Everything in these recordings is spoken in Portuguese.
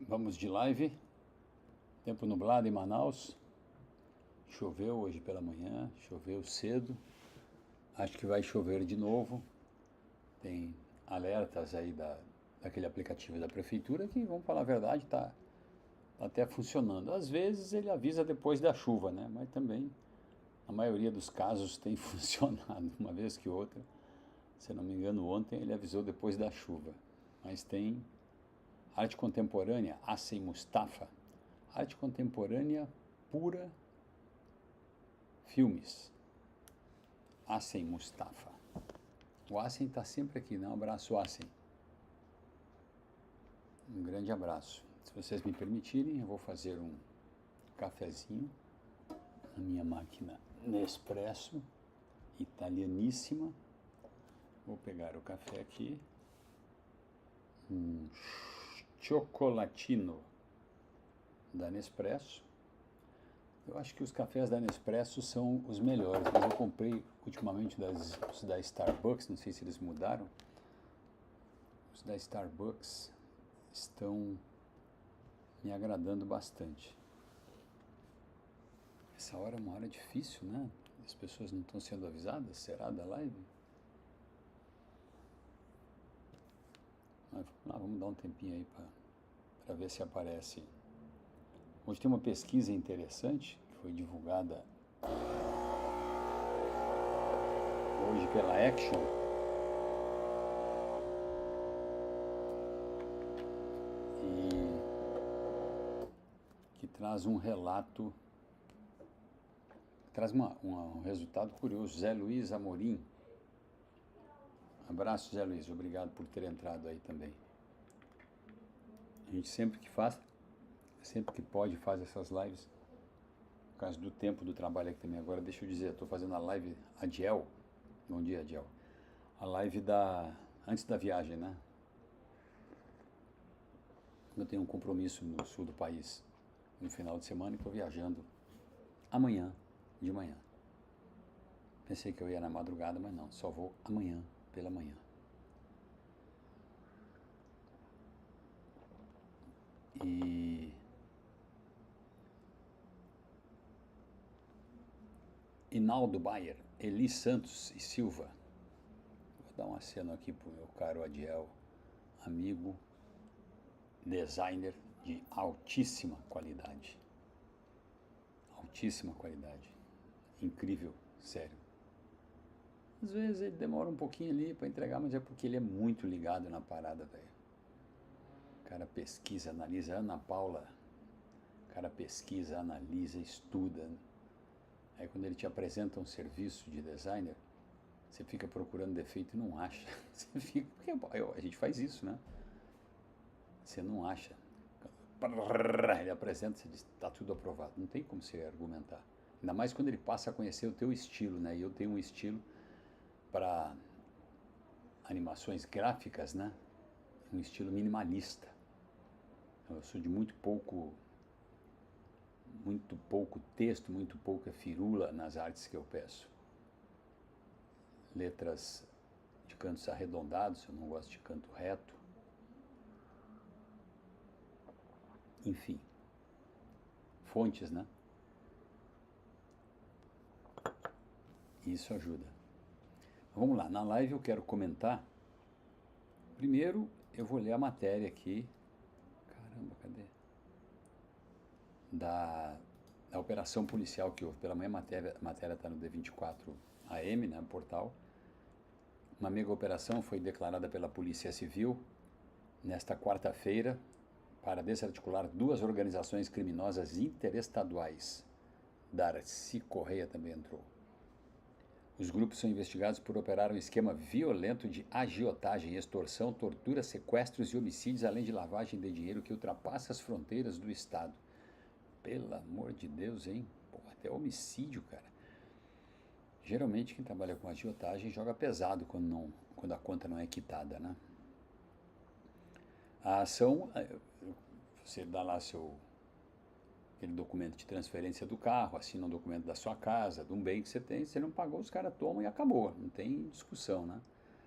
Vamos de live. Tempo nublado em Manaus. Choveu hoje pela manhã, choveu cedo. Acho que vai chover de novo. Tem alertas aí daquele aplicativo da prefeitura que, vamos falar a verdade, tá até funcionando. Às vezes ele avisa depois da chuva, né? Mas também a maioria dos casos tem funcionado uma vez que outra. Se não me engano, ontem ele avisou depois da chuva. Mas tem arte contemporânea, Assem Mustafa. Arte contemporânea pura, filmes. Assem Mustafa. O Assem está sempre aqui, né? Um abraço, Assem. Um grande abraço. Se vocês me permitirem, eu vou fazer um cafezinho na minha máquina Nespresso, italianíssima. Vou pegar o café aqui. Um chocolatino da Nespresso. Eu acho que os cafés da Nespresso são os melhores, mas eu comprei ultimamente os da Starbucks, não sei se eles mudaram. Os da Starbucks estão me agradando bastante. Essa hora é uma hora difícil, né? As pessoas não estão sendo avisadas, será, da live? Mas vamos dar um tempinho aí para ver se aparece. Hoje tem uma pesquisa interessante que foi divulgada hoje pela Action. E que traz um relato, traz um resultado curioso. Zé Luiz Amorim. Abraço, Zé Luiz. Obrigado por ter entrado aí também. A gente sempre que pode, faz essas lives. Por causa do tempo do trabalho aqui também. Agora, deixa eu dizer, estou fazendo a live Adiel. Bom dia, Adiel. A live antes da viagem, né? Eu tenho um compromisso no sul do país no final de semana e estou viajando amanhã, de manhã. Pensei que eu ia na madrugada, mas não, só vou amanhã, pela manhã. E Inaldo Bayer, Eli Santos e Silva. Vou dar um aceno aqui pro meu caro Adiel, amigo, designer de altíssima qualidade. Altíssima qualidade. Incrível, sério. Às vezes ele demora um pouquinho ali para entregar, mas é porque ele é muito ligado na parada, velho. O cara pesquisa, analisa. Ana Paula, o cara pesquisa, analisa, estuda. Aí quando ele te apresenta um serviço de designer, você fica procurando defeito e não acha. Você fica, porque a gente faz isso, né? Você não acha. Ele apresenta, você diz, tá tudo aprovado. Não tem como você argumentar. Ainda mais quando ele passa a conhecer o teu estilo, né? E eu tenho um estilo para animações gráficas, né? Um estilo minimalista. Eu sou de muito pouco texto, muito pouca firula nas artes que eu peço. Letras de cantos arredondados, eu não gosto de canto reto. Enfim, fontes, né? Isso ajuda. Vamos lá, na live eu quero comentar. Primeiro eu vou ler a matéria aqui. Caramba, cadê? Da operação policial que houve pela manhã. A matéria está no D24 AM, né, portal. Uma mega operação foi declarada pela Polícia Civil nesta quarta-feira para desarticular duas organizações criminosas interestaduais. Darcy Correia também entrou. Os grupos são investigados por operar um esquema violento de agiotagem, extorsão, tortura, sequestros e homicídios, além de lavagem de dinheiro que ultrapassa as fronteiras do Estado. Pelo amor de Deus, hein? Pô, até homicídio, cara. Geralmente quem trabalha com agiotagem joga pesado quando a conta não é quitada, né? A ação, você dá lá aquele documento de transferência do carro, assina um documento da sua casa, de um bem que você tem, você não pagou, os caras tomam e acabou, não tem discussão, né?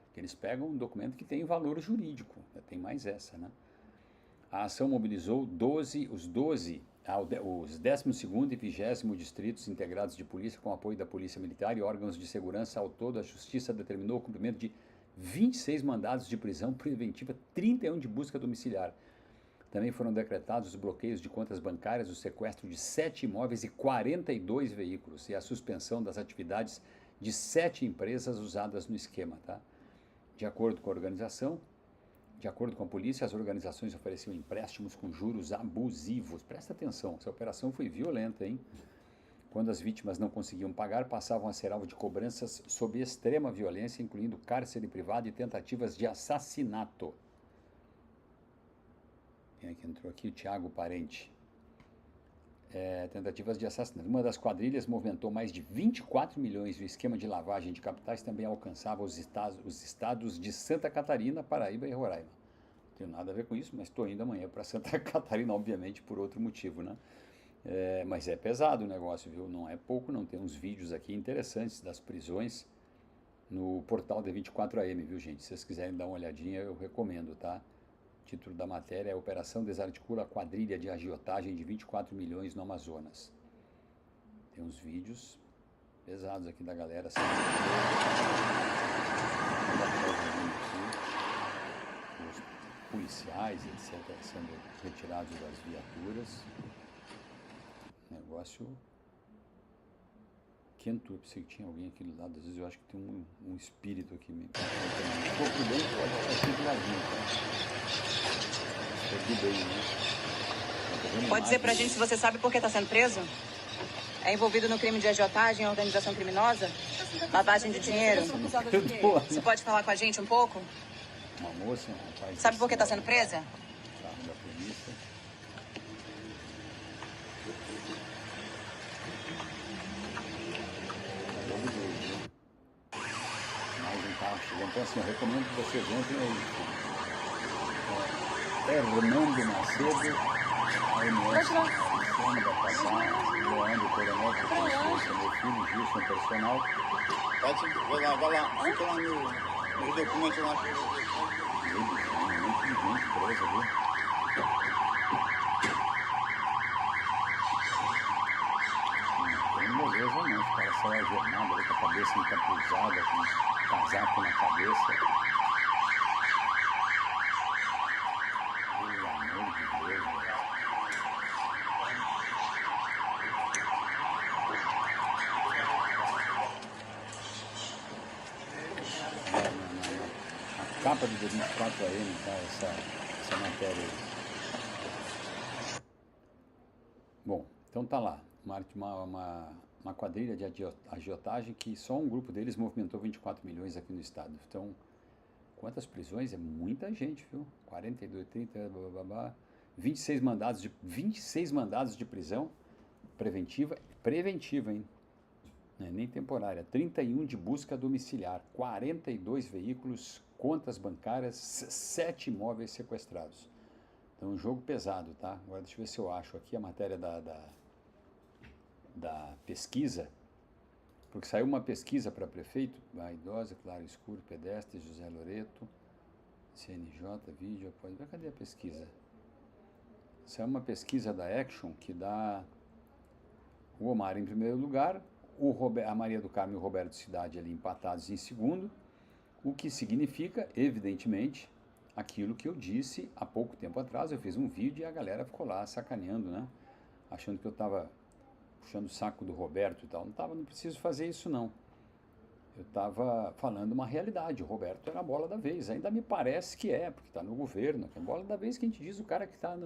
Porque eles pegam um documento que tem valor jurídico, tem mais essa, né? A ação mobilizou os 12º e 20º distritos integrados de polícia com apoio da Polícia Militar e órgãos de segurança. Ao todo, a Justiça determinou o cumprimento de 26 mandados de prisão preventiva, 31 de busca domiciliar. Também foram decretados os bloqueios de contas bancárias, o sequestro de 7 imóveis e 42 veículos e a suspensão das atividades de 7 empresas usadas no esquema. Tá? De acordo com a organização, de acordo com a polícia, as organizações ofereciam empréstimos com juros abusivos. Presta atenção, essa operação foi violenta, hein? Quando as vítimas não conseguiam pagar, passavam a ser alvo de cobranças sob extrema violência, incluindo cárcere privado e tentativas de assassinato. Quem é que entrou aqui? O Tiago Parente. Tentativas de assassinato. Uma das quadrilhas movimentou mais de 24 milhões e o esquema de lavagem de capitais também alcançava os estados de Santa Catarina, Paraíba e Roraima. Não tenho nada a ver com isso, mas estou indo amanhã para Santa Catarina, obviamente, por outro motivo, né? Mas é pesado o negócio, viu? Não é pouco, não. Tem uns vídeos aqui interessantes das prisões no portal D24AM, viu, gente? Se vocês quiserem dar uma olhadinha, eu recomendo, tá? O título da matéria é Operação desarticula a quadrilha de agiotagem de 24 milhões no Amazonas. Tem uns vídeos pesados aqui da galera. Os policiais, etc., sendo retirados das viaturas. Negócio quente. Eu pensei que tinha alguém aqui do lado. Às vezes eu acho que tem um espírito aqui mesmo. Se for por dentro, pode estar aqui do ladinho, né? Pode dizer pra gente se você sabe por que está sendo preso? É envolvido no crime de agiotagem, organização criminosa? Lavagem de dinheiro? Você pode falar com a gente um pouco? Uma moça, um rapaz. Sabe por que está sendo presa? Carro da polícia. Mais um carro chegando. Então, assim, eu recomendo que vocês entrem aí. Hernando Macedo, AMS, Luciano da Passar, Leandro Coronel, Presidência, meu filho, Gilson Personal. Pode, vai lá, fica lá no documento lá. Muito gente presa, viu? Não tem moleza não, os caras saem algemados ali com a cabeça encapuzada, com um casaco na cabeça. Pelo amor de Deus, a capa do D24AM, tá? Essa matéria aí. Bom, então tá lá. Uma quadrilha de agiotagem que só um grupo deles movimentou 24 milhões aqui no estado. Então, quantas prisões? É muita gente, viu? 42, 30, blá, blá, blá. 26 mandados de prisão preventiva, hein? Não é nem temporária. 31 de busca domiciliar, 42 veículos, contas bancárias, 7 imóveis sequestrados. Então, um jogo pesado, tá? Agora deixa eu ver se eu acho aqui a matéria da pesquisa, porque saiu uma pesquisa para prefeito, idosa, claro escuro, pedestre, José Loreto, CNJ, vídeo, pode ver, cadê a pesquisa? Saiu uma pesquisa da Action que dá o Omar em primeiro lugar, a Maria do Carmo e o Roberto Cidade ali empatados em segundo, o que significa, evidentemente, aquilo que eu disse há pouco tempo atrás. Eu fiz um vídeo e a galera ficou lá sacaneando, né? Achando que eu estava puxando o saco do Roberto e tal. Não preciso fazer isso não. Eu estava falando uma realidade. O Roberto era a bola da vez. Ainda me parece que é, porque está no governo. A bola da vez que a gente diz o cara que está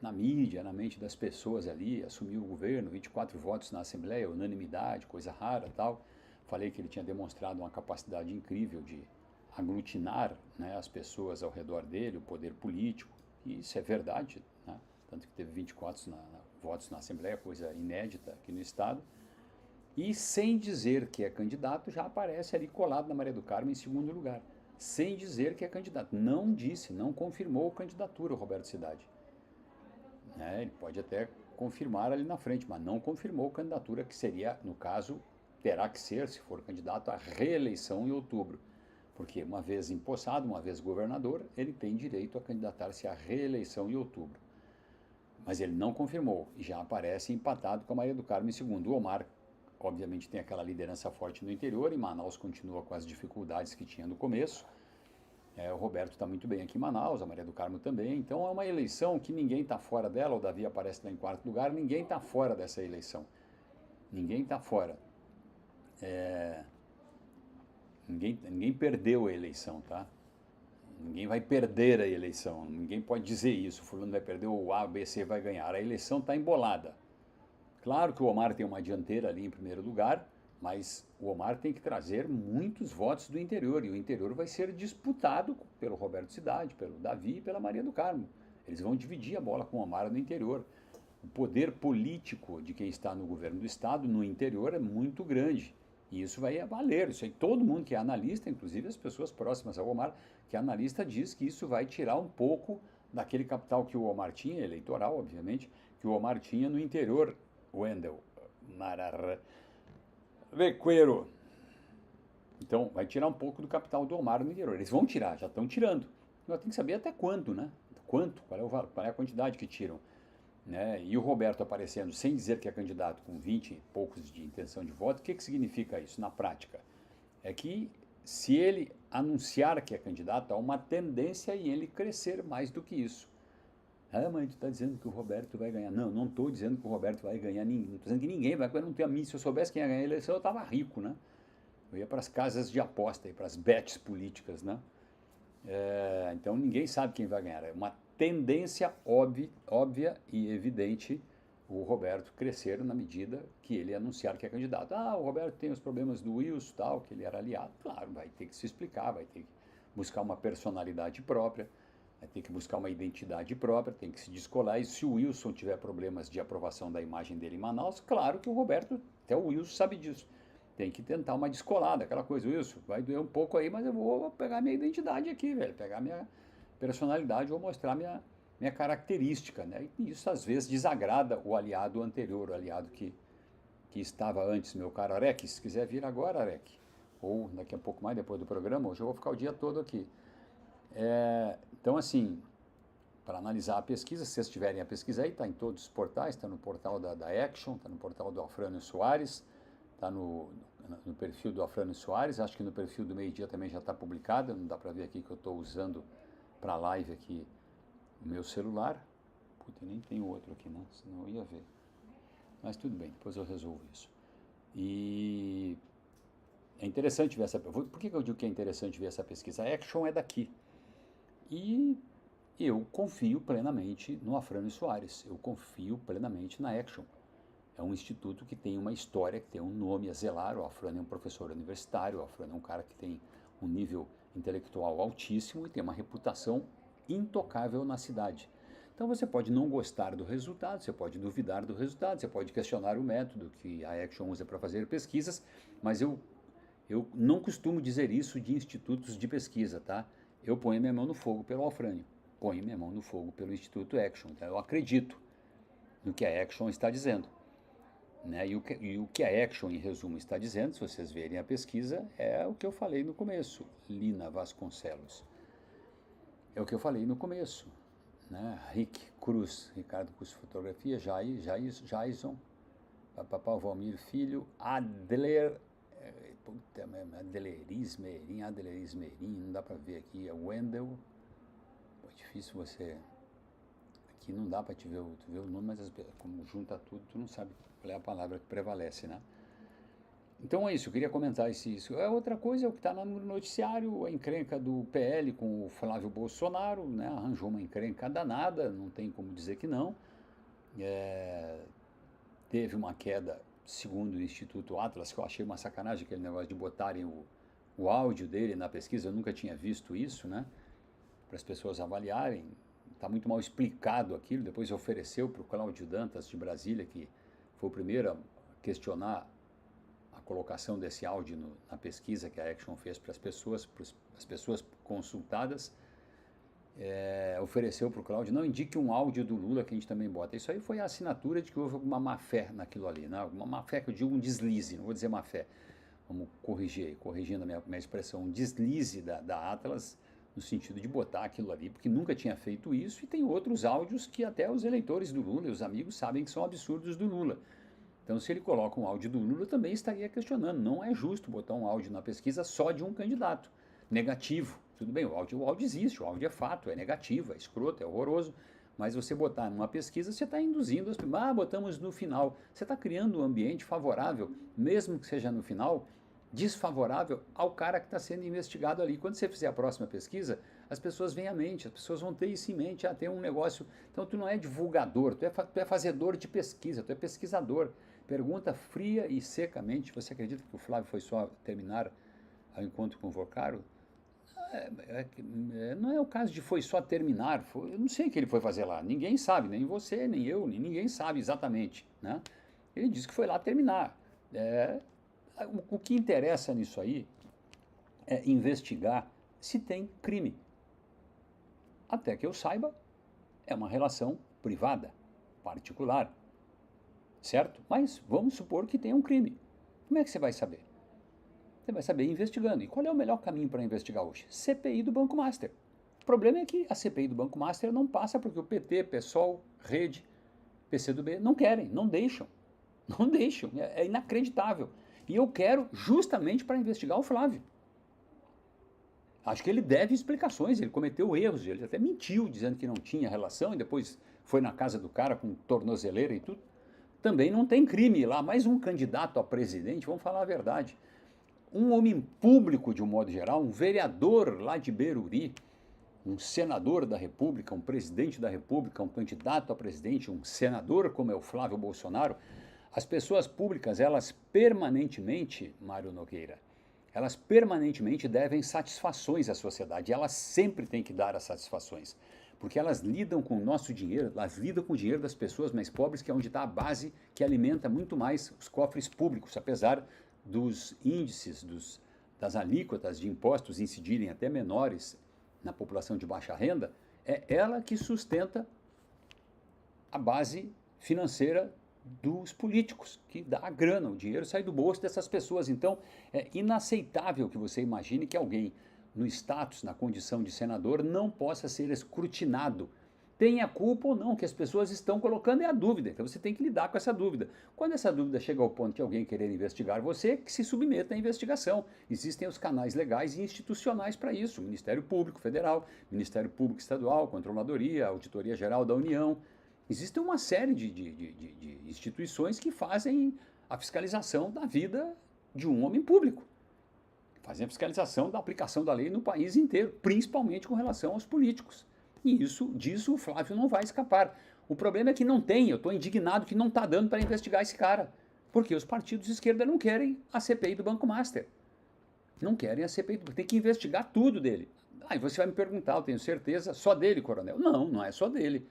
na mídia, na mente das pessoas ali, assumiu o governo, 24 votos na Assembleia, unanimidade, coisa rara tal. Falei que ele tinha demonstrado uma capacidade incrível de aglutinar, né, as pessoas ao redor dele, o poder político, e isso é verdade, né? Tanto que teve 24 votos na Assembleia, coisa inédita aqui no Estado, e sem dizer que é candidato, já aparece ali colado na Maria do Carmo em segundo lugar, sem dizer que é candidato. Não disse, não confirmou a candidatura, o Roberto Cidade. Ele pode até confirmar ali na frente, mas não confirmou a candidatura, que seria, no caso, terá que ser, se for candidato, a reeleição em outubro. Porque uma vez empossado, uma vez governador, ele tem direito a candidatar-se à reeleição em outubro. Mas ele não confirmou e já aparece empatado com a Maria do Carmo em segundo. O Omar, obviamente, tem aquela liderança forte no interior, e Manaus continua com as dificuldades que tinha no começo. O Roberto está muito bem aqui em Manaus, a Maria do Carmo também. Então é uma eleição que ninguém está fora dela. O Davi aparece lá em quarto lugar, ninguém está fora dessa eleição. Ninguém está fora. Ninguém perdeu a eleição, tá? Ninguém vai perder a eleição. Ninguém pode dizer isso. O fulano vai perder, ou A, B, C vai ganhar. A eleição está embolada. Claro que o Omar tem uma dianteira ali em primeiro lugar, mas o Omar tem que trazer muitos votos do interior, e o interior vai ser disputado pelo Roberto Cidade, pelo Davi e pela Maria do Carmo. Eles vão dividir a bola com o Omar no interior. O poder político de quem está no governo do estado no interior é muito grande. E isso vai valer. Isso aí, todo mundo que é analista, inclusive as pessoas próximas ao Omar, que é analista, diz que isso vai tirar um pouco daquele capital que o Omar tinha, eleitoral, obviamente, que o Omar tinha no interior. Wendel, Recuero. Então, vai tirar um pouco do capital do Omar no interior. Eles vão tirar, já estão tirando. Nós temos que saber até quanto, né? Quanto, qual é a quantidade que tiram. Né? E o Roberto aparecendo sem dizer que é candidato, com 20 e poucos de intenção de voto. O que significa isso na prática? É que se ele anunciar que é candidato, há uma tendência em ele crescer mais do que isso. Ah, mãe, tu está dizendo que o Roberto vai ganhar. Não, não estou dizendo que o Roberto vai ganhar ninguém. Não estou dizendo que ninguém vai ganhar. Não tenho a mim. Se eu soubesse quem ia ganhar a eleição, eu estava rico, né? Eu ia para as casas de aposta, para as bets políticas, né? Então ninguém sabe quem vai ganhar. É uma tendência óbvia e evidente o Roberto crescer na medida que ele anunciar que é candidato. Ah, o Roberto tem os problemas do Wilson, tal, que ele era aliado. Claro, vai ter que se explicar, vai ter que buscar uma personalidade própria, vai ter que buscar uma identidade própria, tem que se descolar. E se o Wilson tiver problemas de aprovação da imagem dele em Manaus, claro que o Roberto, até o Wilson sabe disso. Tem que tentar uma descolada, aquela coisa, Wilson, vai doer um pouco aí, mas eu vou pegar minha identidade aqui, velho, pegar minha personalidade, vou mostrar minha característica, né? E isso às vezes desagrada o aliado anterior, o aliado que estava antes, meu caro Arek. Se quiser vir agora, Arek, ou daqui a pouco mais, depois do programa, hoje eu vou ficar o dia todo aqui. Então, assim, para analisar a pesquisa, se vocês tiverem a pesquisa aí, está em todos os portais, está no portal da Action, está no portal do Alfrânio Soares, está no perfil do Alfrânio Soares, acho que no perfil do Meio Dia também já está publicada, não dá para ver aqui que eu estou usando para a live aqui o meu celular. Puta, nem tem outro aqui, né? Senão eu ia ver. Mas tudo bem, depois eu resolvo isso. E é interessante ver essa... Por que eu digo que é interessante ver essa pesquisa? A Action é daqui. E eu confio plenamente no Alfrânio Soares, eu confio plenamente na Action. É um instituto que tem uma história, que tem um nome a zelar. O Alfrânio é um professor universitário, o Alfrânio é um cara que tem um nível intelectual altíssimo e tem uma reputação intocável na cidade. Então você pode não gostar do resultado, você pode duvidar do resultado, você pode questionar o método que a Action usa para fazer pesquisas, mas eu não costumo dizer isso de institutos de pesquisa, tá? Eu ponho minha mão no fogo pelo Alfrânio, ponho minha mão no fogo pelo Instituto Action, tá? Eu acredito no que a Action está dizendo. Né? E o que a Action, em resumo, está dizendo, se vocês verem a pesquisa, é o que eu falei no começo, Lina Vasconcelos. É o que eu falei no começo. Né? Ricardo Cruz Fotografia, Jaison, Papapá Valmir Filho, Adler Ismerim, não dá para ver aqui, é Wendel. É difícil você... Aqui não dá para te ver o nome, mas como junta tudo, tu não sabe qual é a palavra que prevalece, né? Então é isso, eu queria comentar isso. Outra coisa é o que está no noticiário, a encrenca do PL com o Flávio Bolsonaro, né? Arranjou uma encrenca danada, não tem como dizer que não. Teve uma queda, segundo o Instituto Atlas, que eu achei uma sacanagem aquele negócio de botarem o áudio dele na pesquisa, eu nunca tinha visto isso, né? Para as pessoas avaliarem. Está muito mal explicado aquilo. Depois ofereceu para o Cláudio Dantas de Brasília, que foi o primeiro a questionar a colocação desse áudio na pesquisa que a Action fez para as pessoas consultadas. Ofereceu para o Cláudio, não, indique um áudio do Lula que a gente também bota. Isso aí foi a assinatura de que houve alguma má fé naquilo ali, né? Alguma má fé, que eu digo um deslize, não vou dizer má fé. vamos corrigindo a minha expressão, um deslize da Atlas, no sentido de botar aquilo ali, porque nunca tinha feito isso, e tem outros áudios que até os eleitores do Lula e os amigos sabem que são absurdos do Lula. Então, se ele coloca um áudio do Lula, também estaria questionando. Não é justo botar um áudio na pesquisa só de um candidato. Negativo. Tudo bem, o áudio existe, o áudio é fato, é negativo, é escroto, é horroroso. Mas você botar numa pesquisa, você está induzindo as pessoas. Botamos no final. Você está criando um ambiente favorável, mesmo que seja no final, desfavorável ao cara que está sendo investigado ali. Quando você fizer a próxima pesquisa, as pessoas vêm à mente, as pessoas vão ter isso em mente, tem um negócio. Então, tu não é divulgador, tu é fazedor de pesquisa, tu é pesquisador. Pergunta fria e secamente: você acredita que o Flávio foi só terminar ao encontro com o Vocaro? Não é o caso de foi só terminar, eu não sei o que ele foi fazer lá, ninguém sabe, nem você, nem eu, nem ninguém sabe exatamente, né? Ele disse que foi lá terminar. O que interessa nisso aí é investigar se tem crime. Até que eu saiba, é uma relação privada, particular. Certo? Mas vamos supor que tenha um crime. Como é que você vai saber? Você vai saber investigando. E qual é o melhor caminho para investigar hoje? CPI do Banco Master. O problema é que a CPI do Banco Master não passa porque o PT, PSOL, Rede, PCdoB não querem, não deixam. Não deixam. É inacreditável. E eu quero justamente para investigar o Flávio. Acho que ele deve explicações, ele cometeu erros, ele até mentiu dizendo que não tinha relação e depois foi na casa do cara com tornozeleira e tudo. Também não tem crime lá, mas um candidato a presidente, vamos falar a verdade, um homem público de um modo geral, um vereador lá de Beruri, um senador da República, um presidente da República, um candidato a presidente, um senador como é o Flávio Bolsonaro, as pessoas públicas, elas permanentemente, Mário Nogueira, elas permanentemente devem satisfações à sociedade, elas sempre têm que dar as satisfações. Porque elas lidam com o nosso dinheiro, elas lidam com o dinheiro das pessoas mais pobres, que é onde está a base que alimenta muito mais os cofres públicos, apesar dos índices, das alíquotas de impostos incidirem até menores na população de baixa renda, é ela que sustenta a base financeira dos políticos, que dá a grana, o dinheiro sai do bolso dessas pessoas. Então, é inaceitável que você imagine que alguém no status, na condição de senador, não possa ser escrutinado. Tenha culpa ou não, que as pessoas estão colocando é a dúvida. Então você tem que lidar com essa dúvida. Quando essa dúvida chega ao ponto de alguém querer investigar você, que se submeta à investigação. Existem os canais legais e institucionais para isso. Ministério Público Federal, Ministério Público Estadual, Controladoria, Auditoria Geral da União. Existe uma série de instituições que fazem a fiscalização da vida de um homem público. Fazem a fiscalização da aplicação da lei no país inteiro, principalmente com relação aos políticos. E disso o Flávio não vai escapar. O problema é que não tem, eu estou indignado que não está dando para investigar esse cara. Porque os partidos de esquerda não querem a CPI do Banco Master. Não querem a CPI, tem que investigar tudo dele. Aí você vai me perguntar, eu tenho certeza, só dele, coronel? Não, não é só dele.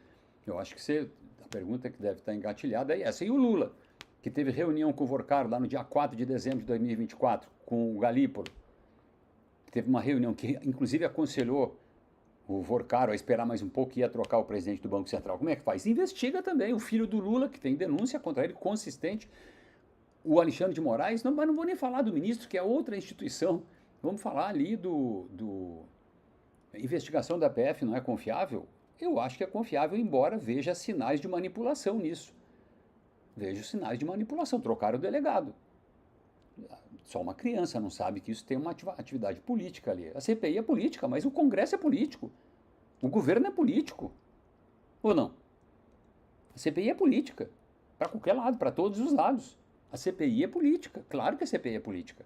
Eu acho que a pergunta que deve estar engatilhada é essa. E o Lula, que teve reunião com o Vocaro lá no dia 4 de dezembro de 2024, com o Galípolo, teve uma reunião que, inclusive, aconselhou o Vocaro a esperar mais um pouco e ia trocar o presidente do Banco Central. Como é que faz? Investiga também o filho do Lula, que tem denúncia contra ele consistente, o Alexandre de Moraes, mas não vou nem falar do ministro, que é outra instituição. Vamos falar ali A investigação da PF não é confiável? Eu acho que é confiável, embora veja sinais de manipulação nisso. Vejo sinais de manipulação. Trocaram o delegado. Só uma criança não sabe que isso tem uma atividade política ali. A CPI é política, mas o Congresso é político. O governo é político. Ou não? A CPI é política. Para qualquer lado, para todos os lados. A CPI é política. Claro que a CPI é política.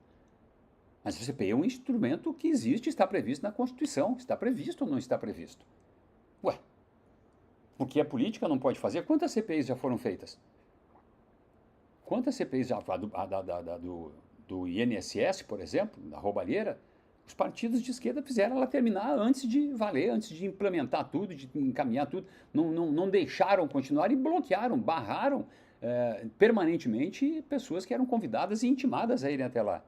Mas a CPI é um instrumento que existe e está previsto na Constituição. Está previsto ou não está previsto? Ué, porque a política não pode fazer? Quantas CPIs já foram feitas? Quantas CPIs já do INSS, por exemplo, da roubalheira, os partidos de esquerda fizeram ela terminar antes de valer, antes de implementar tudo, de encaminhar tudo. Não deixaram continuar e bloquearam, barraram permanentemente pessoas que eram convidadas e intimadas a irem até lá.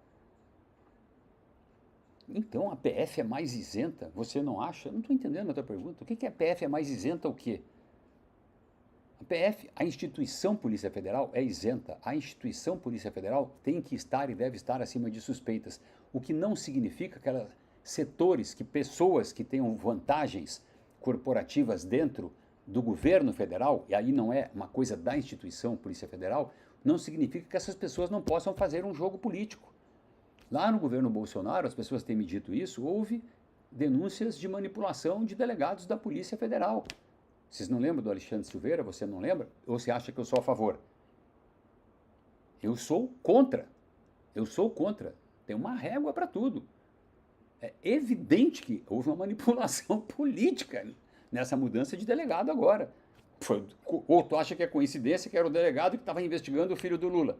Então a PF é mais isenta? Você não acha? Eu não estou entendendo a tua pergunta. O que é a PF é mais isenta o quê? A PF, a instituição Polícia Federal é isenta. A instituição Polícia Federal tem que estar e deve estar acima de suspeitas. O que não significa que setores, que pessoas que tenham vantagens corporativas dentro do governo federal, e aí não é uma coisa da instituição Polícia Federal, não significa que essas pessoas não possam fazer um jogo político. Lá no governo Bolsonaro, as pessoas têm me dito isso, houve denúncias de manipulação de delegados da Polícia Federal. Vocês não lembram do Alexandre Silveira? Você não lembra? Ou você acha que eu sou a favor? Eu sou contra. Eu sou contra. Tem uma régua para tudo. É evidente que houve uma manipulação política nessa mudança de delegado agora. Ou tu acha que é coincidência que era o delegado que estava investigando o filho do Lula?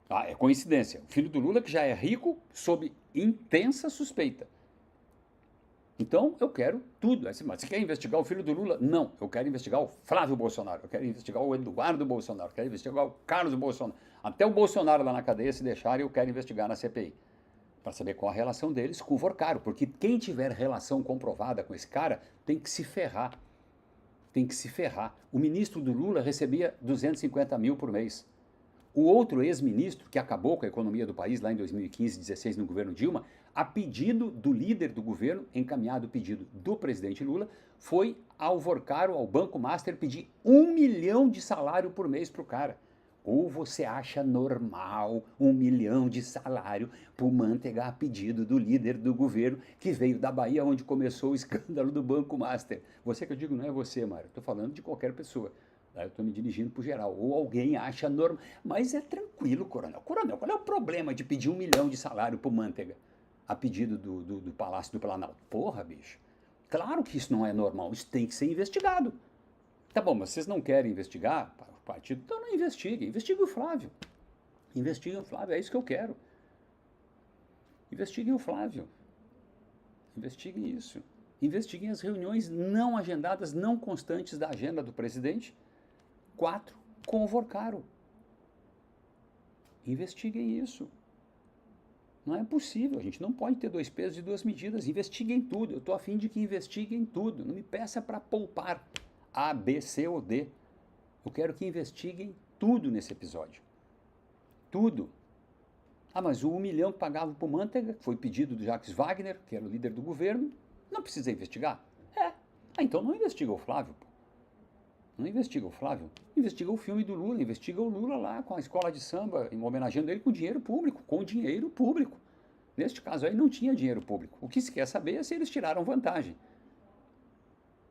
Ah, é coincidência. O filho do Lula que já é rico sob intensa suspeita. Então, eu quero tudo. Mas você quer investigar o filho do Lula? Não. Eu quero investigar o Flávio Bolsonaro. Eu quero investigar o Eduardo Bolsonaro. Eu quero investigar o Carlos Bolsonaro. Até o Bolsonaro lá na cadeia, se deixarem, eu quero investigar na CPI. Para saber qual a relação deles com o Vorcaro. Porque quem tiver relação comprovada com esse cara tem que se ferrar. Tem que se ferrar. O ministro do Lula recebia 250 mil por mês. O outro ex-ministro, que acabou com a economia do país lá em 2015, 2016, no governo Dilma, a pedido do líder do governo, encaminhado o pedido do presidente Lula, foi ao Vorcaro, ao Banco Master, pedir 1 milhão de salário por mês para o cara. Ou você acha normal 1 milhão de salário para o Manteiga a pedido do líder do governo que veio da Bahia, onde começou o escândalo do Banco Master? Você que eu digo não é você, Mário. Estou falando de qualquer pessoa. Eu estou me dirigindo para o geral. Ou alguém acha normal. Mas é tranquilo, coronel. Coronel, qual é o problema de pedir 1 milhão de salário para o Manteiga a pedido do Palácio do Planalto? Porra, bicho. Claro que isso não é normal. Isso tem que ser investigado. Tá bom, mas vocês não querem investigar o partido? Então não investiguem. Investiguem o Flávio. Investiguem o Flávio. É isso que eu quero. Investiguem o Flávio. Investiguem isso. Investiguem as reuniões não agendadas, não constantes da agenda do presidente. 4, com o Vorcaro. Investiguem isso. Não é possível, a gente não pode ter 2 pesos e 2 medidas. Investiguem tudo. Eu estou a fim de que investiguem tudo. Não me peça para poupar A, B, C ou D. Eu quero que investiguem tudo nesse episódio. Tudo. Ah, mas o 1 milhão que pagava para o Manteiga, que foi pedido do Jacques Wagner, que era o líder do governo, não precisa investigar? É. Ah, então não investiga o Flávio, pô. Não investiga o Flávio, investiga o filme do Lula, investiga o Lula lá com a escola de samba, homenageando ele com dinheiro público, Neste caso aí não tinha dinheiro público. O que se quer saber é se eles tiraram vantagem.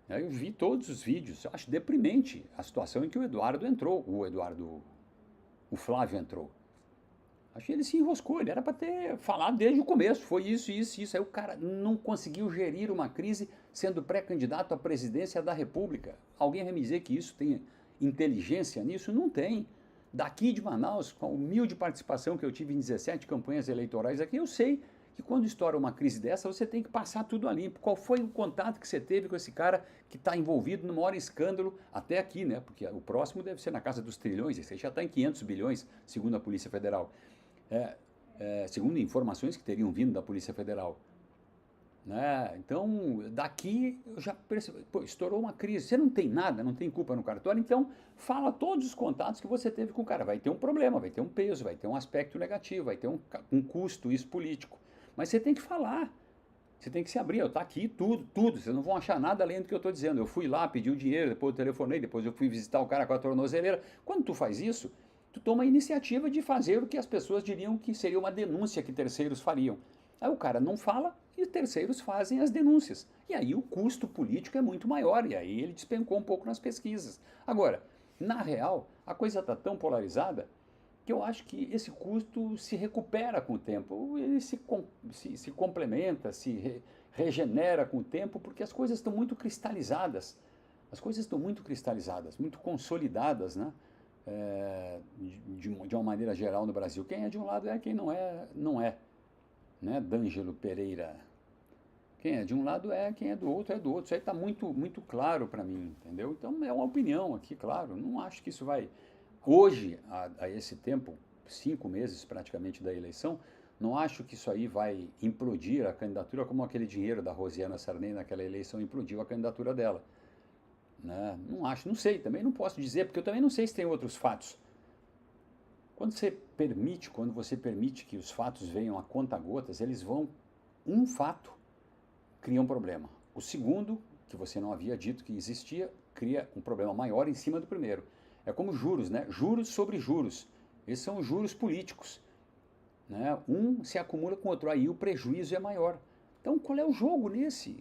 Eu vi todos os vídeos, eu acho deprimente a situação em que o Eduardo entrou, o Flávio entrou. Acho que ele se enroscou, ele era para ter falado desde o começo, foi isso, isso, isso. Aí o cara não conseguiu gerir uma crise sendo pré-candidato à presidência da República. Alguém vai me dizer que isso tem inteligência nisso? Não tem. Daqui de Manaus, com a humilde participação que eu tive em 17 campanhas eleitorais aqui, eu sei que quando estoura uma crise dessa, você tem que passar tudo a limpo. Qual foi o contato que você teve com esse cara que está envolvido no maior escândalo até aqui, né? Porque o próximo deve ser na casa dos trilhões, esse aí já está em 500 bilhões, segundo a Polícia Federal. Segundo informações que teriam vindo da Polícia Federal. Né? Então, daqui eu já percebi, pô, estourou uma crise, você não tem nada, não tem culpa no cartório, então fala todos os contatos que você teve com o cara. Vai ter um problema, vai ter um peso, vai ter um aspecto negativo, vai ter um custo isso político. Mas você tem que falar, você tem que se abrir, está aqui tudo, vocês não vão achar nada além do que eu estou dizendo. Eu fui lá, pedi o dinheiro, depois eu telefonei, depois eu fui visitar o cara com a tornozeleira. Quando tu faz isso, tu toma a iniciativa de fazer o que as pessoas diriam que seria uma denúncia que terceiros fariam. Aí o cara não fala e terceiros fazem as denúncias. E aí o custo político é muito maior, e aí ele despencou um pouco nas pesquisas. Agora, na real, a coisa está tão polarizada que eu acho que esse custo se recupera com o tempo, ele se complementa, regenera com o tempo, porque as coisas estão muito cristalizadas. As coisas estão muito cristalizadas, muito consolidadas, né? De uma maneira geral no Brasil. Quem é de um lado é, quem não é, não é. Né? D'Angelo Pereira. Quem é de um lado é, quem é do outro é do outro. Isso aí está muito, muito claro para mim, entendeu? Então é uma opinião aqui, claro. Não acho que isso vai... Hoje, a esse tempo, 5 meses praticamente da eleição, não acho que isso aí vai implodir a candidatura como aquele dinheiro da Rosiana Sarney naquela eleição implodiu a candidatura dela. né? Não acho, não sei, também não posso dizer, porque eu também não sei se tem outros fatos. Quando você permite que os fatos venham a conta-gotas, eles vão, um fato cria um problema. O segundo, que você não havia dito que existia, cria um problema maior em cima do primeiro. É como juros, né? Juros sobre juros. Esses são os juros políticos, né? Um se acumula com o outro, aí o prejuízo é maior. Então, qual é o jogo nisso?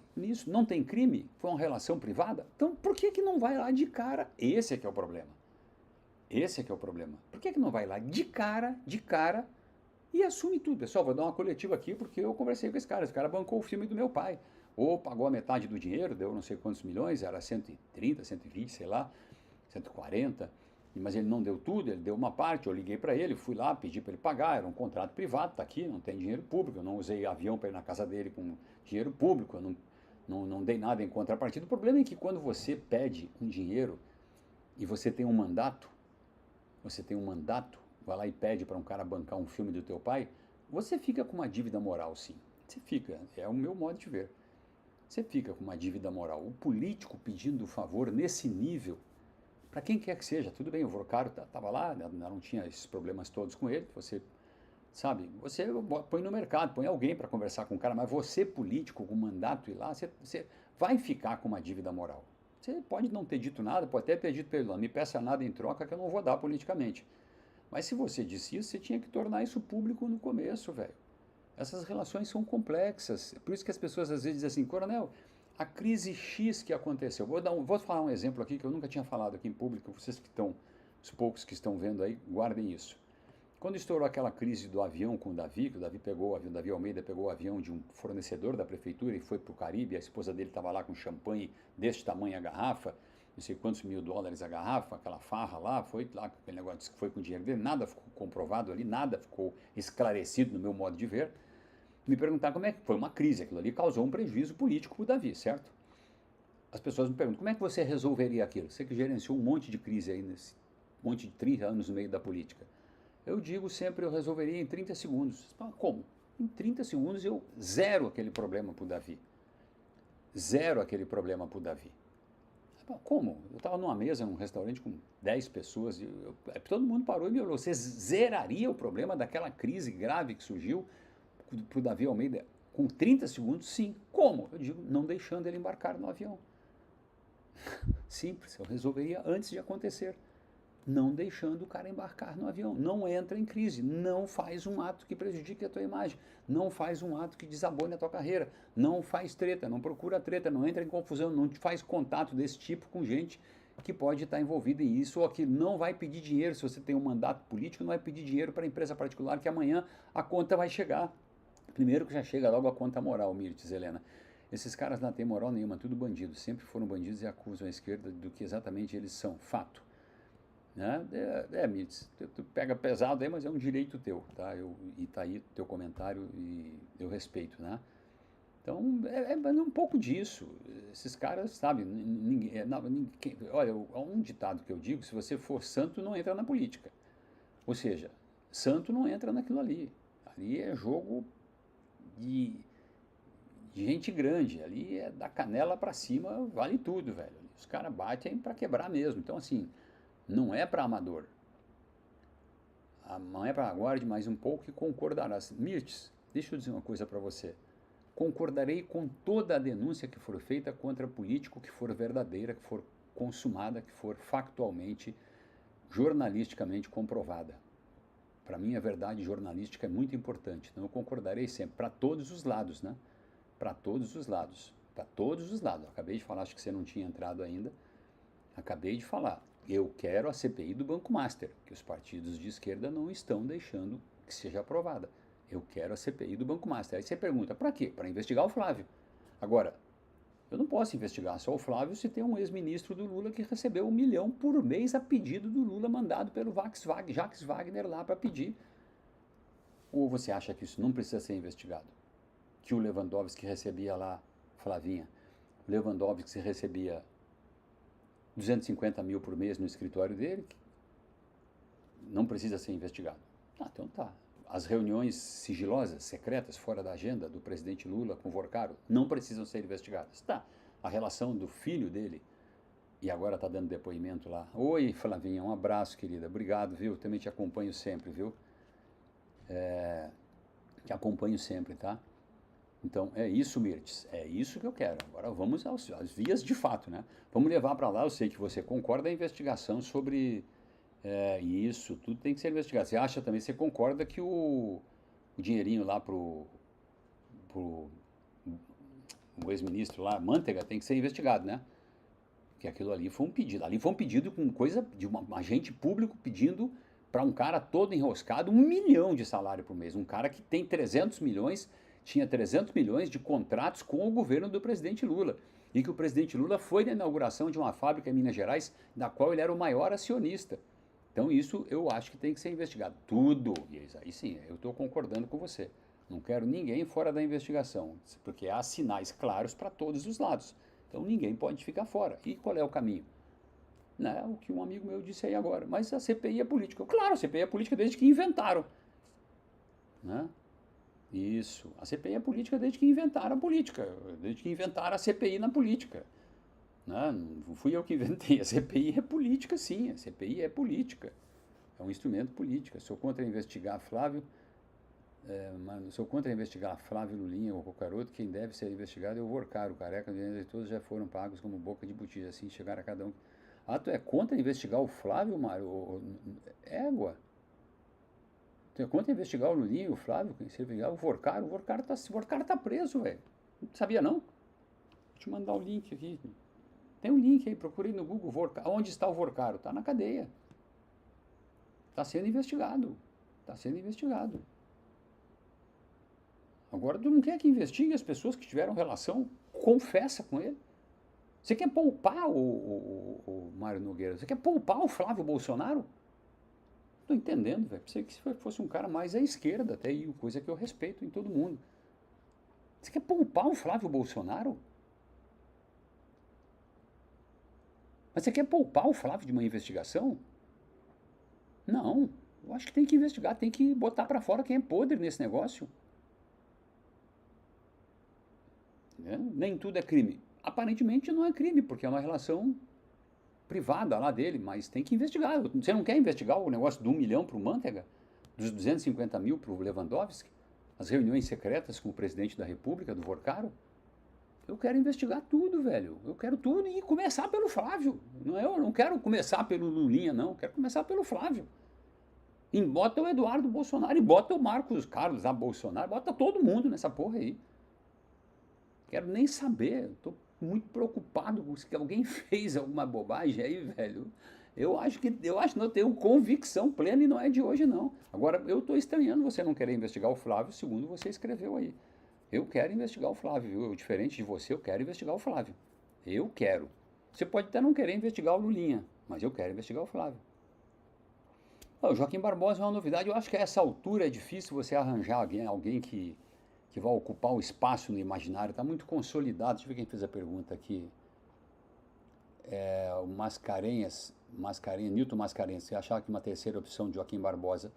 Não tem crime? Foi uma relação privada? Então, por que não vai lá de cara? Esse é que é o problema. Esse é que é o problema. Por que não vai lá de cara, e assume tudo? Pessoal, vou dar uma coletiva aqui porque eu conversei com esse cara bancou o filme do meu pai. Ou pagou a metade do dinheiro, deu não sei quantos milhões, era 130, 120, sei lá, 140, mas ele não deu tudo, ele deu uma parte, eu liguei para ele, fui lá, pedi para ele pagar, era um contrato privado, tá aqui, não tem dinheiro público, eu não usei avião para ir na casa dele com dinheiro público, eu não dei nada em contrapartida. O problema é que quando você pede um dinheiro e você tem um mandato, vai lá e pede para um cara bancar um filme do teu pai, você fica com uma dívida moral, sim. Você fica, é o meu modo de ver. Você fica com uma dívida moral. O político pedindo favor nesse nível, para quem quer que seja, tudo bem, o Vorcaro estava lá, não tinha esses problemas todos com ele, você põe no mercado, põe alguém para conversar com o cara, mas você, político, com mandato ir lá, você vai ficar com uma dívida moral. Você pode não ter dito nada, pode até ter dito para ele, não me peça nada em troca que eu não vou dar politicamente. Mas se você disse isso, você tinha que tornar isso público no começo, velho. Essas relações são complexas. Por isso que as pessoas às vezes dizem assim, Coronel, a crise X que aconteceu. Vou falar um exemplo aqui que eu nunca tinha falado aqui em público, vocês que estão, os poucos que estão vendo aí, guardem isso. Quando estourou aquela crise do avião com o Davi, que o Davi pegou o avião, Davi Almeida pegou o avião de um fornecedor da prefeitura e foi para o Caribe, a esposa dele estava lá com champanhe deste tamanho a garrafa, não sei quantos $1.000 a garrafa, aquela farra lá, foi lá, aquele negócio que foi com o dinheiro dele, nada ficou comprovado ali, nada ficou esclarecido no meu modo de ver. Me perguntar como é que foi uma crise, aquilo ali causou um prejuízo político para o Davi, certo? As pessoas me perguntam, como é que você resolveria aquilo? Você que gerenciou um monte de crise aí, nesse monte de 30 anos no meio da política. Eu digo sempre, eu resolveria em 30 segundos. Como? Em 30 segundos eu zero aquele problema para o Davi. Zero aquele problema para o Davi. Como? Eu estava numa mesa, num restaurante com 10 pessoas, e todo mundo parou e me olhou. Você zeraria o problema daquela crise grave que surgiu para o Davi Almeida com 30 segundos? Sim. Como? Eu digo, não deixando ele embarcar no avião. Simples, eu resolveria antes de acontecer. Não deixando o cara embarcar no avião. Não entra em crise. Não faz um ato que prejudique a tua imagem. Não faz um ato que desabone a tua carreira. Não faz treta, não procura treta, não entra em confusão, não faz contato desse tipo com gente que pode estar envolvida em isso ou aquilo. Não vai pedir dinheiro, se você tem um mandato político, não vai pedir dinheiro para a empresa particular, que amanhã a conta vai chegar. Primeiro que já chega logo a conta moral, Mirtes, Helena. Esses caras não têm moral nenhuma, tudo bandido. Sempre foram bandidos e acusam a esquerda do que exatamente eles são. Fato. Né? Mirtes, tu pega pesado aí, mas é um direito teu, tá? E tá aí teu comentário e eu respeito, né? Então, é um pouco disso. Esses caras, sabe, olha, há um ditado que eu digo, se você for santo, não entra na política. Ou seja, santo não entra naquilo ali. Ali é jogo de gente grande, ali é da canela pra cima, vale tudo, velho. Os caras batem pra quebrar mesmo. Então, assim, não é para amador. Não é para aguarde mais um pouco e concordarás. Mirtes, deixa eu dizer uma coisa para você. Concordarei com toda a denúncia que for feita contra político que for verdadeira, que for consumada, que for factualmente, jornalisticamente comprovada. Para mim, a verdade jornalística é muito importante. Então, eu concordarei sempre, para todos os lados, né? Para todos os lados. Para todos os lados. Acabei de falar, acho que você não tinha entrado ainda. Acabei de falar. Eu quero a CPI do Banco Master, que os partidos de esquerda não estão deixando que seja aprovada. Eu quero a CPI do Banco Master. Aí você pergunta, para quê? Para investigar o Flávio. Agora, eu não posso investigar só o Flávio se tem um ex-ministro do Lula que recebeu 1 milhão por mês a pedido do Lula, mandado pelo Jacques Wagner lá para pedir. Ou você acha que isso não precisa ser investigado? Que o Lewandowski recebia lá, Flavinha, o Lewandowski recebia 250 mil por mês no escritório dele, não precisa ser investigado. Então tá. As reuniões sigilosas, secretas, fora da agenda do presidente Lula com o Vorcaro, não precisam ser investigadas. Tá. A relação do filho dele e agora está dando depoimento lá. Oi, Flavinha, um abraço, querida. Obrigado, viu? Também te acompanho sempre, viu? Te acompanho sempre, tá? Então, é isso, Mirtes. É isso que eu quero. Agora vamos às vias de fato, né? Vamos levar para lá. Eu sei que você concorda a investigação sobre isso, tudo tem que ser investigado. Você acha também, você concorda que o dinheirinho lá pro o ex-ministro lá, Manteiga, tem que ser investigado, né? Que aquilo ali foi um pedido. Ali foi um pedido com coisa de um agente público pedindo para um cara todo enroscado 1 milhão de salário por mês. Um cara que tem 300 milhões, tinha 300 milhões de contratos com o governo do presidente Lula. E que o presidente Lula foi na inauguração de uma fábrica em Minas Gerais, da qual ele era o maior acionista. Então isso eu acho que tem que ser investigado. Tudo. E aí sim, eu estou concordando com você. Não quero ninguém fora da investigação, porque há sinais claros para todos os lados. Então ninguém pode ficar fora. E qual é o caminho? Né? O que um amigo meu disse aí agora. Mas a CPI é política. Claro, a CPI é política desde que inventaram. Né? Isso. A CPI é política desde que inventaram a política. Desde que inventaram a CPI na política. Né? Não fui eu que inventei. A CPI é política, sim. A CPI é política. É um instrumento político. Sou contra investigar Flávio. Sou contra investigar Flávio Lulinha ou qualquer outro. Quem deve ser investigado é o Vorcar, o careca, e todos já foram pagos como boca de botija, assim chegar a cada um. Ah, tu é contra investigar o Flávio, Mário? Égua. Tu é contra investigar o Lulinha e o Flávio? Quem se investigar o Vorcar? O Vorcar tá preso, velho. Sabia não? Vou te mandar o link aqui. Tem um link aí, procurei no Google Vorcar. Onde está o Vorcar? Tá na cadeia. Tá sendo investigado. Tá sendo investigado. Agora, tu não quer que investigue as pessoas que tiveram relação? Confessa com ele. Você quer poupar o Mário Nogueira? Você quer poupar o Flávio Bolsonaro? Estou entendendo, velho. Pensei que fosse um cara mais à esquerda, até aí, coisa que eu respeito em todo mundo. Você quer poupar o Flávio Bolsonaro? Mas você quer poupar o Flávio de uma investigação? Não. Eu acho que tem que investigar, tem que botar para fora quem é podre nesse negócio. Nem tudo é crime. Aparentemente não é crime, porque é uma relação privada lá dele, mas tem que investigar. Você não quer investigar o negócio do 1 milhão para o Manteiga? Dos 250 mil para o Lewandowski? As reuniões secretas com o presidente da República, do Vorcaro? Eu quero investigar tudo, velho. Eu quero tudo e começar pelo Flávio. Eu não quero começar pelo Lulinha, não. Eu quero começar pelo Flávio. E bota o Eduardo Bolsonaro e bota o Marcos Carlos a Bolsonaro. Bota todo mundo nessa porra aí. Quero nem saber, estou muito preocupado com se alguém fez alguma bobagem aí, velho. Eu acho que não, eu tenho convicção plena e não é de hoje, não. Agora, eu estou estranhando você não querer investigar o Flávio, segundo você escreveu aí. Eu quero investigar o Flávio, viu? Eu, diferente de você, eu quero investigar o Flávio. Eu quero. Você pode até não querer investigar o Lulinha, mas eu quero investigar o Flávio. O Joaquim Barbosa é uma novidade. Eu acho que a essa altura é difícil você arranjar alguém que vai ocupar o espaço no imaginário, está muito consolidado. Deixa eu ver quem fez a pergunta aqui. O Newton Mascarenhas, você achava que uma terceira opção de Joaquim Barbosa?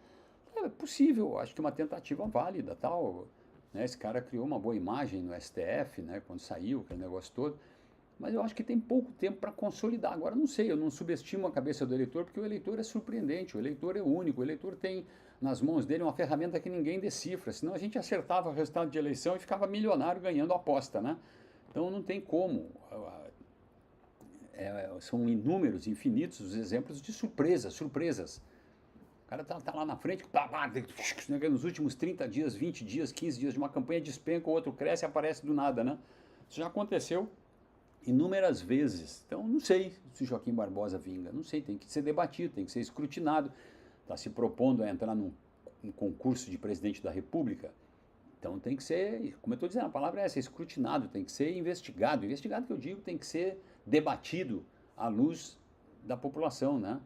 É possível, acho que uma tentativa válida, tal. Né? Esse cara criou uma boa imagem no STF, né? Quando saiu, aquele negócio todo. Mas eu acho que tem pouco tempo para consolidar. Agora, não sei, eu não subestimo a cabeça do eleitor, porque o eleitor é surpreendente, o eleitor é único, o eleitor tem nas mãos dele uma ferramenta que ninguém decifra, senão a gente acertava o resultado de eleição e ficava milionário ganhando aposta, né? Então não tem como. São inúmeros, infinitos os exemplos de surpresas. O cara tá lá na frente, nos últimos 30 dias, 20 dias, 15 dias de uma campanha despenca, o outro cresce e aparece do nada, né? Isso já aconteceu inúmeras vezes. Então, não sei se Joaquim Barbosa vinga. Não sei, tem que ser debatido, tem que ser escrutinado. Está se propondo a entrar num concurso de presidente da República. Então, tem que ser, como eu estou dizendo, a palavra é essa, escrutinado, tem que ser investigado. Investigado, que eu digo, tem que ser debatido à luz da população, né?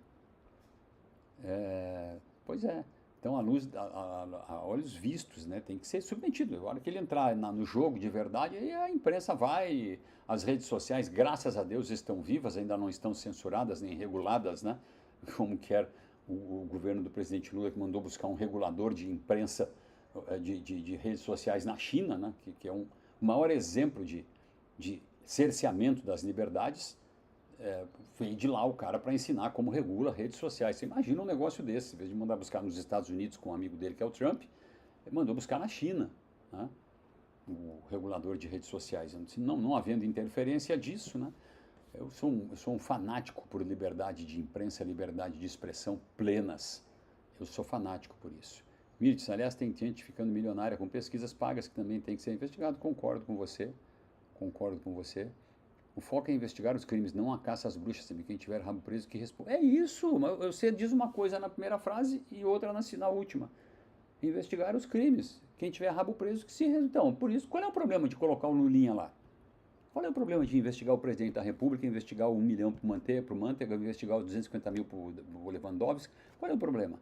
Pois é. Então, à luz, a olhos vistos, né, tem que ser submetido. A hora que ele entrar no jogo de verdade, aí a imprensa vai, as redes sociais, graças a Deus, estão vivas, ainda não estão censuradas nem reguladas, né, como quer o governo do presidente Lula, que mandou buscar um regulador de imprensa, de redes sociais na China, né, que é o maior exemplo de cerceamento das liberdades. veio de lá o cara para ensinar como regula redes sociais. Você imagina um negócio desse, em vez de mandar buscar nos Estados Unidos com um amigo dele que é o Trump, ele mandou buscar na China, né? O regulador de redes sociais. Não havendo interferência disso, né? Eu sou um fanático por liberdade de imprensa, liberdade de expressão plenas. Eu sou fanático por isso. Mirtz, aliás, tem gente ficando milionária com pesquisas pagas que também tem que ser investigado. Concordo com você. O foco é investigar os crimes, não a caça às bruxas. Quem tiver rabo preso que responda. É isso! Você diz uma coisa na primeira frase e outra na última. Investigar os crimes. Quem tiver rabo preso que se... Então, por isso, qual é o problema de colocar o Lulinha lá? Qual é o problema de investigar o presidente da República, investigar o 1 milhão para o Manteiga, investigar os 250 mil para o Lewandowski? Qual é o problema?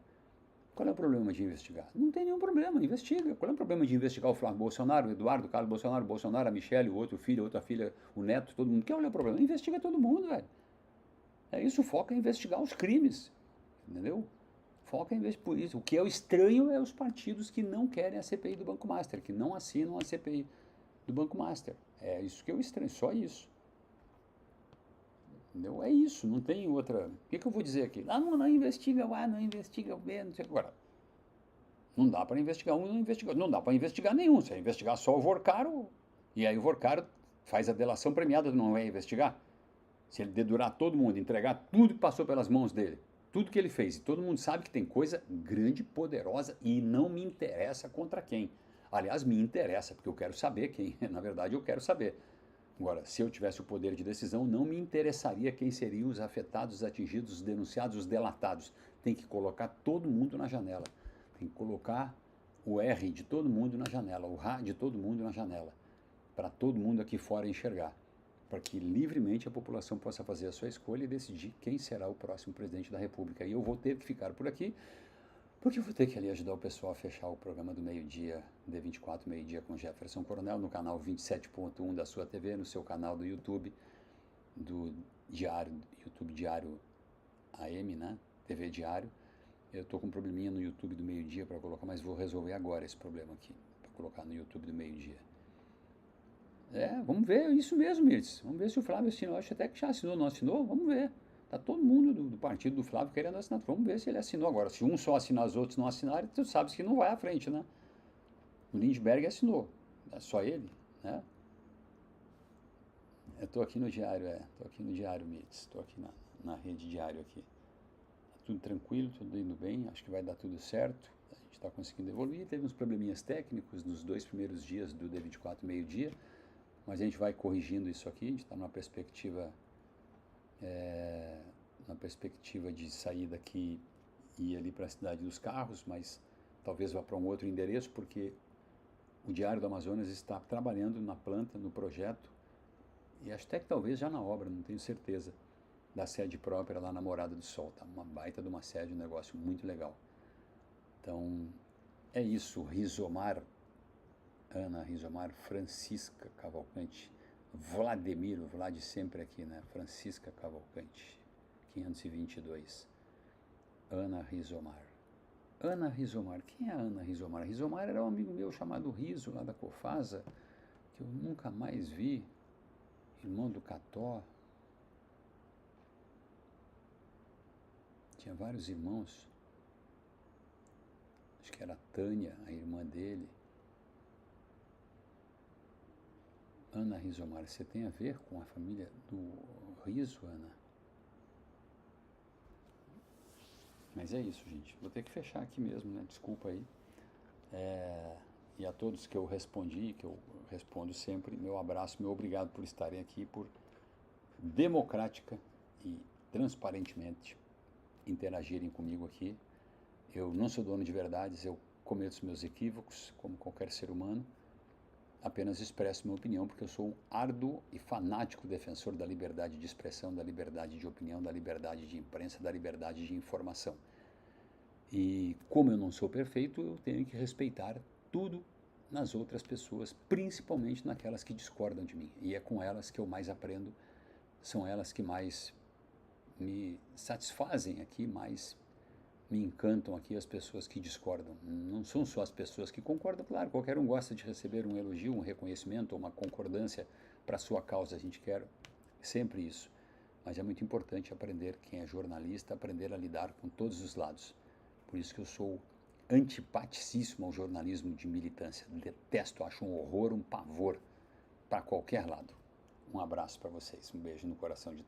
Qual é o problema de investigar? Não tem nenhum problema, investiga. Qual é o problema de investigar o Flávio Bolsonaro, o Eduardo, o Carlos Bolsonaro, a Michelle, o outro filho, a outra filha, o neto, todo mundo? Qual é o problema? Investiga todo mundo, velho. É isso, foca em investigar os crimes, entendeu? Foca em investigar por isso. O que é o estranho é os partidos que não querem a CPI do Banco Master, que não assinam a CPI do Banco Master. É isso que é o estranho, só isso. Entendeu? É isso, não tem outra... O que eu vou dizer aqui? Não investiga o A, não investiga o B, não sei. Agora, não dá para investigar um, não dá para investigar nenhum. Se é investigar só o Vorcaro, e aí o Vorcaro faz a delação premiada, não é investigar. Se ele dedurar todo mundo, entregar tudo que passou pelas mãos dele, tudo que ele fez, e todo mundo sabe que tem coisa grande, poderosa, e não me interessa contra quem. Aliás, me interessa, porque eu quero saber quem, na verdade eu quero saber. Agora, se eu tivesse o poder de decisão, não me interessaria quem seriam os afetados, os atingidos, os denunciados, os delatados. Tem que colocar todo mundo na janela. Tem que colocar o R de todo mundo na janela, o Rá de todo mundo na janela, para todo mundo aqui fora enxergar, para que livremente a população possa fazer a sua escolha e decidir quem será o próximo presidente da República. E eu vou ter que ficar por aqui, porque eu vou ter que ali ajudar o pessoal a fechar o programa do meio-dia, D24, meio-dia com Jefferson Coronel, no canal 27.1 da sua TV, no seu canal do YouTube, do Diário, YouTube Diário AM, né? TV Diário. Eu estou com um probleminha no YouTube do meio-dia para colocar, mas vou resolver agora esse problema aqui, para colocar no YouTube do meio-dia. Vamos ver, isso mesmo, Mirtz. Vamos ver se o Flávio assinou. Acho até que já assinou, não assinou? Vamos ver. Está todo mundo do partido do Flávio querendo assinar. Vamos ver se ele assinou agora. Se um só assinar, os outros não assinarem, tu sabes que não vai à frente, né? O Lindbergh assinou. É só ele, né? Eu estou aqui no Diário, Estou aqui no Diário, Mirtz. Estou aqui na rede Diário aqui. Tá tudo tranquilo, tudo indo bem. Acho que vai dar tudo certo. A gente está conseguindo evoluir. Teve uns probleminhas técnicos nos 2 primeiros dias do D24 meio-dia. Mas a gente vai corrigindo isso aqui. A gente está numa perspectiva... na perspectiva de sair daqui e ir ali para a Cidade dos Carros, mas talvez vá para um outro endereço, porque o Diário do Amazonas está trabalhando na planta, no projeto, e acho até que talvez já na obra, não tenho certeza, da sede própria lá na Morada do Sol. Tá uma baita de uma sede, um negócio muito legal. Então, é isso. Rizomar, Ana Rizomar, Francisca Cavalcante, Vladimir, o Vlad sempre aqui, né? Francisca Cavalcante, 522. Ana Rizomar. Ana Rizomar. Quem é a Ana Rizomar? Rizomar era um amigo meu chamado Riso, lá da Cofasa, que eu nunca mais vi. Irmão do Cató. Tinha vários irmãos. Acho que era a Tânia, a irmã dele. Ana Rizomar, você tem a ver com a família do Riso, Ana? Mas é isso, gente. Vou ter que fechar aqui mesmo, né? Desculpa aí. E a todos que eu respondi, que eu respondo sempre, meu abraço, meu obrigado por estarem aqui, por democrática e transparentemente interagirem comigo aqui. Eu não sou dono de verdades, eu cometo os meus equívocos, como qualquer ser humano. Apenas expresso minha opinião, porque eu sou um árduo e fanático defensor da liberdade de expressão, da liberdade de opinião, da liberdade de imprensa, da liberdade de informação. E como eu não sou perfeito, eu tenho que respeitar tudo nas outras pessoas, principalmente naquelas que discordam de mim. E é com elas que eu mais aprendo, são elas que mais me satisfazem aqui, mais me encantam aqui as pessoas que discordam. Não são só as pessoas que concordam, claro, qualquer um gosta de receber um elogio, um reconhecimento, uma concordância para a sua causa, a gente quer sempre isso. Mas é muito importante aprender, quem é jornalista, aprender a lidar com todos os lados. Por isso que eu sou antipaticíssimo ao jornalismo de militância. Detesto, acho um horror, um pavor para qualquer lado. Um abraço para vocês, um beijo no coração de todos.